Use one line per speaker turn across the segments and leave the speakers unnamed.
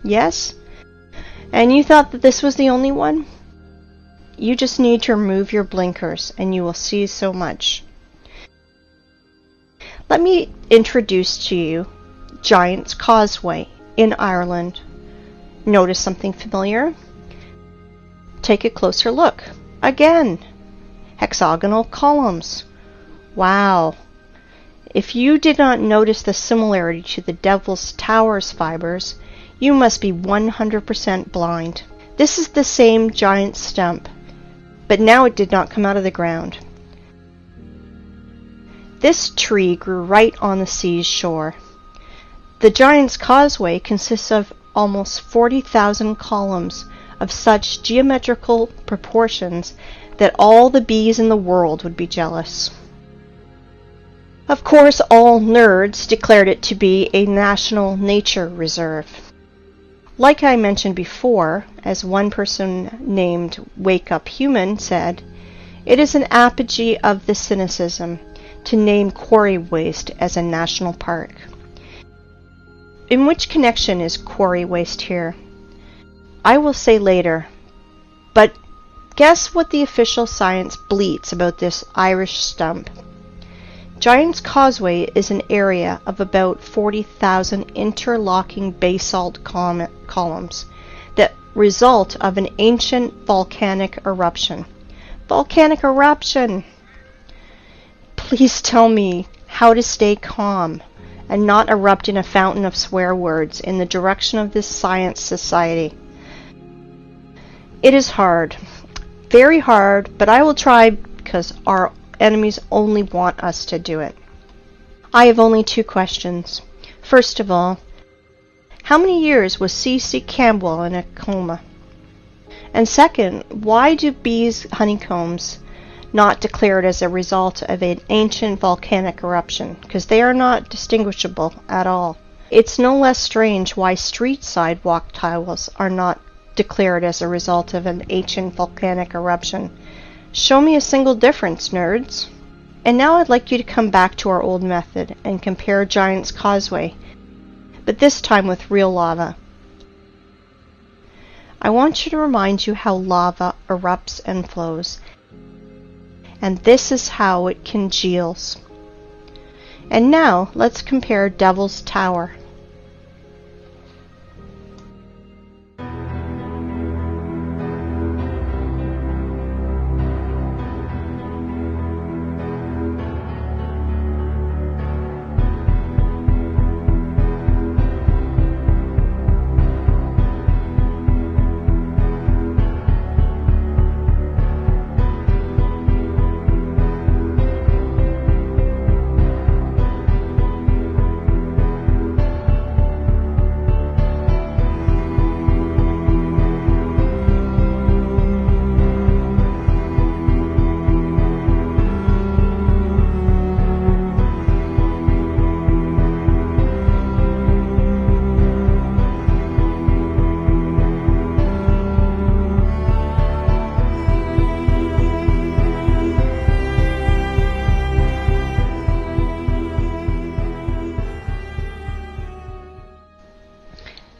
Yes? And you thought that this was the only one? You just need to remove your blinkers and you will see so much. Let me introduce to you Giant's Causeway in Ireland. Notice something familiar? Take a closer look. Again, hexagonal columns. Wow. If you did not notice the similarity to the Devil's Tower's fibers, you must be 100% blind. This is the same giant stump, but now it did not come out of the ground. This tree grew right on the sea's shore. The Giant's Causeway consists of almost 40,000 columns of such geometrical proportions that all the bees in the world would be jealous. Of course, all nerds declared it to be a national nature reserve. Like I mentioned before, as one person named Wake Up Human said, it is an apogee of the cynicism to name quarry waste as a national park. In which connection is quarry waste here? I will say later, but guess what the official science bleats about this Irish stump? Giant's Causeway is an area of about 40,000 interlocking basalt columns that result of an ancient volcanic eruption. Volcanic eruption! Please tell me how to stay calm and not erupt in a fountain of swear words in the direction of this science society. It is hard, very hard, but I will try because our enemies only want us to do it. I have only two questions. First of all, how many years was C.C. Campbell in a coma? And second, why do bees' honeycombs not declared as a result of an ancient volcanic eruption? Because they are not distinguishable at all. It's no less strange why street sidewalk tiles are not declared as a result of an ancient volcanic eruption. Show me a single difference, nerds. And now I'd like you to come back to our old method and compare Giant's Causeway, but this time with real lava. I want you to remind you how lava erupts and flows, and this is how it congeals. And now let's compare Devil's Tower.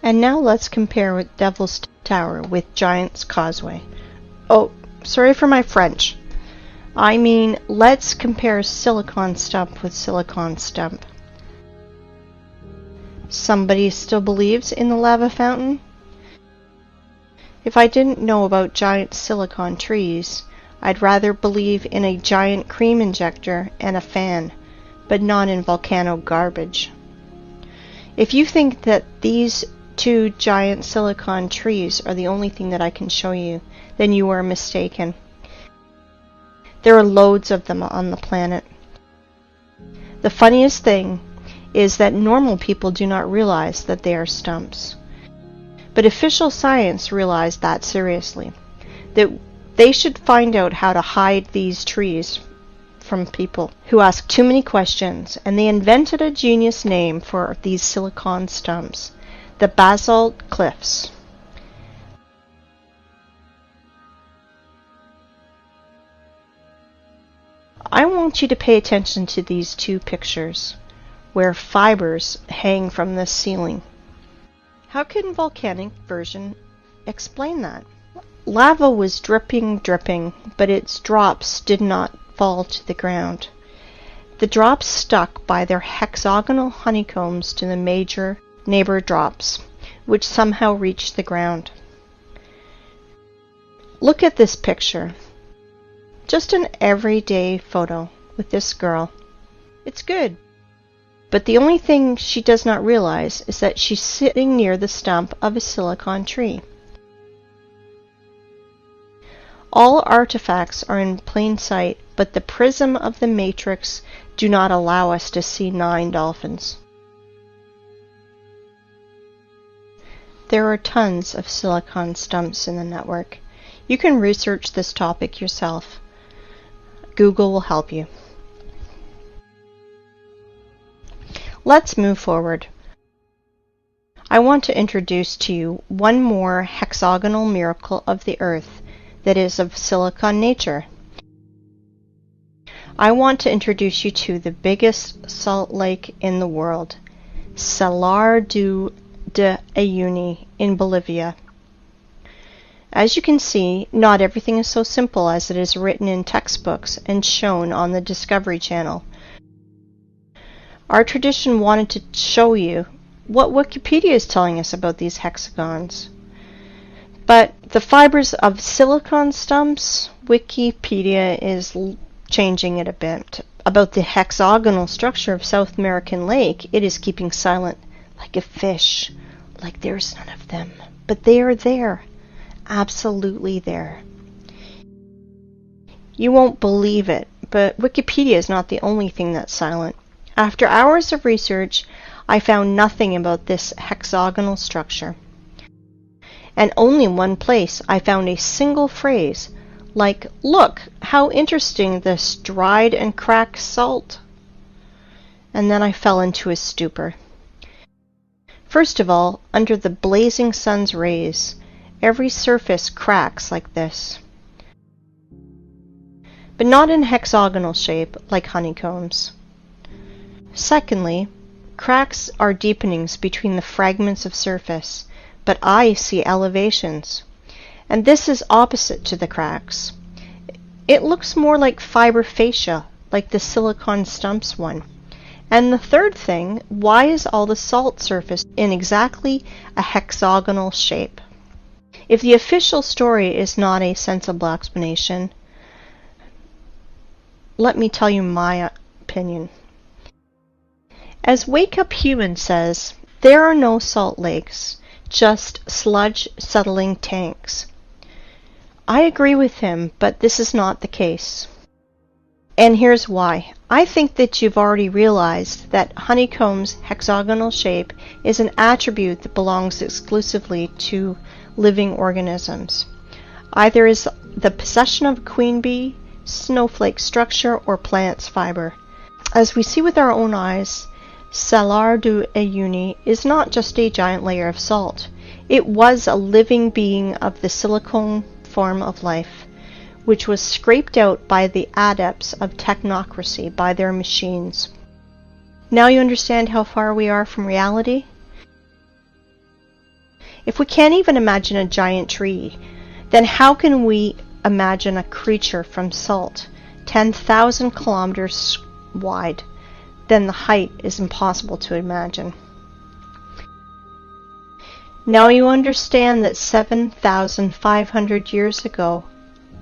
And now let's compare with Devil's Tower with Giant's Causeway. Oh, sorry for my French. I mean, let's compare silicon stump with silicon stump. Somebody still believes in the lava fountain? If I didn't know about giant silicon trees, I'd rather believe in a giant cream injector and a fan, but not in volcano garbage. If you think that these two giant silicon trees are the only thing that I can show you, then you are mistaken. There are loads of them on the planet. The funniest thing is that normal people do not realize that they are stumps. But official science realized that seriously, that they should find out how to hide these trees from people who ask too many questions, and they invented a genius name for these silicon stumps: the basalt cliffs. I want you to pay attention to these two pictures where fibers hang from the ceiling. How can volcanic version explain that? Lava was dripping, but its drops did not fall to the ground. The drops stuck by their hexagonal honeycombs to the major neighbor drops, which somehow reached the ground. Look at this picture. Just an everyday photo with this girl. It's good. But the only thing she does not realize is that she's sitting near the stump of a silicon tree. All artifacts are in plain sight, but the prism of the matrix do not allow us to see 9 dolphins. There are tons of silicon stumps in the network. You can research this topic yourself. Google will help you. Let's move forward. I want to introduce to you one more hexagonal miracle of the Earth that is of silicon nature. I want to introduce you to the biggest salt lake in the world, Salar de Uyuni in Bolivia. As you can see, not everything is so simple as it is written in textbooks and shown on the Discovery Channel. Our tradition wanted to show you what Wikipedia is telling us about these hexagons. But the fibers of silicon stumps, Wikipedia is changing it a bit. About the hexagonal structure of South American Lake, it is keeping silent, like a fish, like there's none of them. But they are there, absolutely there. You won't believe it, but Wikipedia is not the only thing that's silent. After hours of research, I found nothing about this hexagonal structure. And only in one place I found a single phrase, like, "Look, how interesting this dried and cracked salt." And then I fell into a stupor. First of all, under the blazing sun's rays, every surface cracks like this. But not in hexagonal shape, like honeycombs. Secondly, cracks are deepenings between the fragments of surface, but I see elevations. And this is opposite to the cracks. It looks more like fiber fascia, like the silicon stumps one. And the third thing, why is all the salt surface in exactly a hexagonal shape? If the official story is not a sensible explanation, let me tell you my opinion. As Wake Up Human says, there are no salt lakes, just sludge settling tanks. I agree with him, but this is not the case. And here's why. I think that you've already realized that honeycomb's hexagonal shape is an attribute that belongs exclusively to living organisms. Either is the possession of a queen bee, snowflake structure, or plant's fiber. As we see with our own eyes, Salar de Uyuni is not just a giant layer of salt. It was a living being of the silicone form of life, which was scraped out by the adepts of technocracy, by their machines. Now you understand how far we are from reality? If we can't even imagine a giant tree, then how can we imagine a creature from salt, 10,000 kilometers wide? Then the height is impossible to imagine. Now you understand that 7,500 years ago,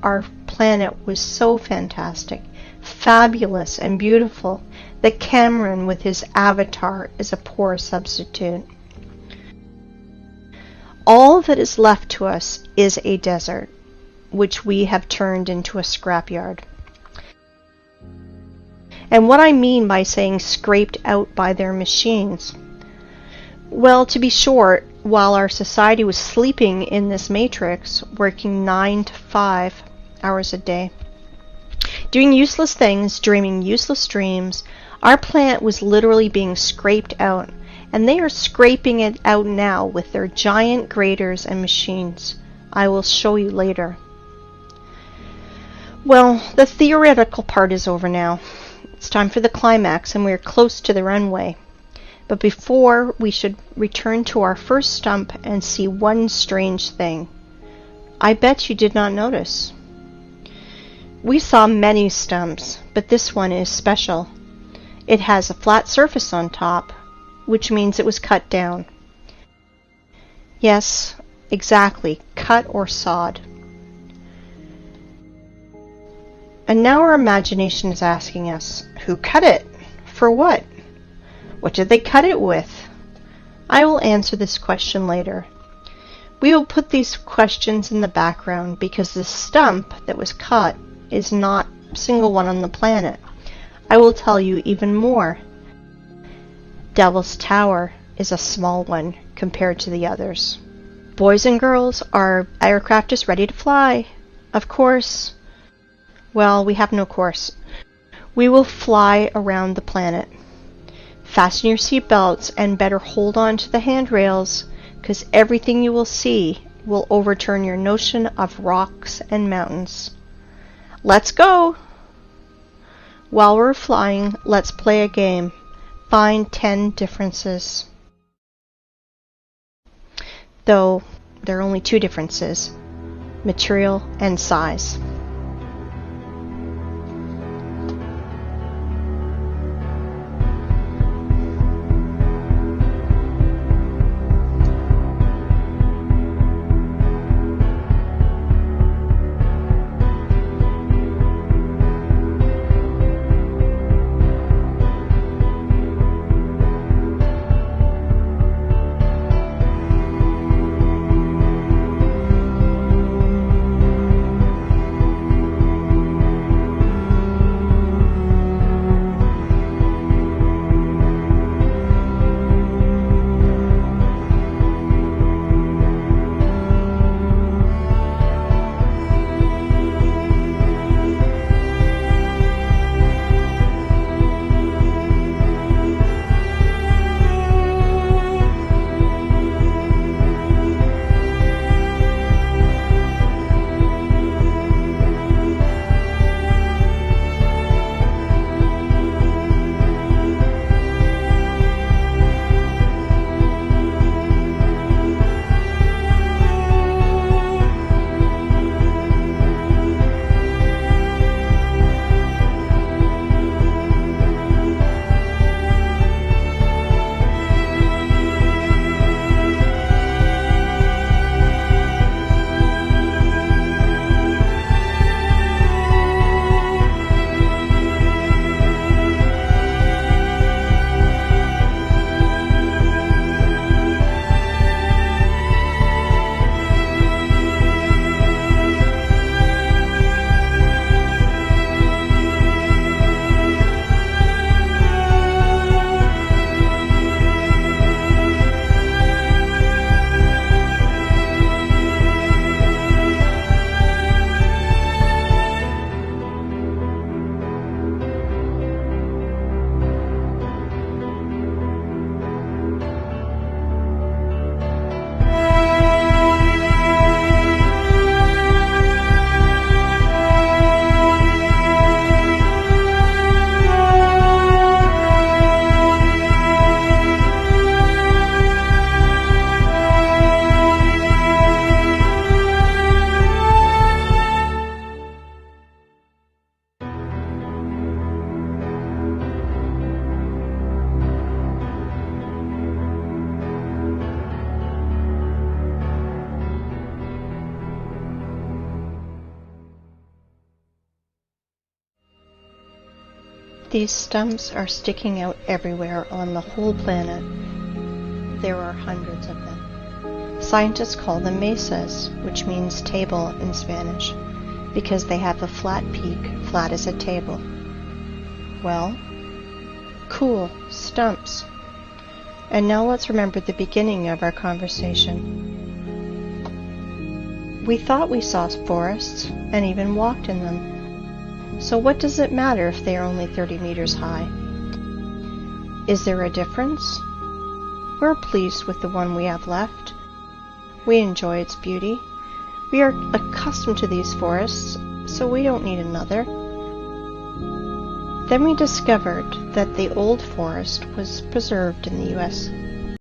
our planet was so fantastic, fabulous, and beautiful that Cameron with his Avatar is a poor substitute. All that is left to us is a desert, which we have turned into a scrapyard. And what I mean by saying scraped out by their machines, well, to be short, while our society was sleeping in this matrix, working 9 to 5 hours a day, doing useless things, dreaming useless dreams, our planet was literally being scraped out, and they are scraping it out now with their giant graders and machines. I will show you later. Well, the theoretical part is over now. It's time for the climax, and we are close to the runway. But before, we should return to our first stump and see one strange thing. I bet you did not notice. We saw many stumps, but this one is special. It has a flat surface on top, which means it was cut down. Yes, exactly, cut or sawed. And now our imagination is asking us, who cut it? For what? What did they cut it with? I will answer this question later. We will put these questions in the background because the stump that was cut is not a single one on the planet. I will tell you even more. Devil's Tower is a small one compared to the others. Boys and girls, our aircraft is ready to fly. Of course. Well, we have no course. We will fly around the planet. Fasten your seatbelts and better hold on to the handrails, because everything you will see will overturn your notion of rocks and mountains. Let's go! While we're flying, let's play a game. Find 10 differences. Though there are only 2 differences, material and size. These stumps are sticking out everywhere on the whole planet. There are hundreds of them. Scientists call them mesas, which means table in Spanish, because they have a flat peak, flat as a table. Well, cool, stumps. And now let's remember the beginning of our conversation. We thought we saw forests and even walked in them. So what does it matter if they are only 30 meters high? Is there a difference? We're pleased with the one we have left. We enjoy its beauty. We are accustomed to these forests, so we don't need another. Then we discovered that the old forest was preserved in the U.S.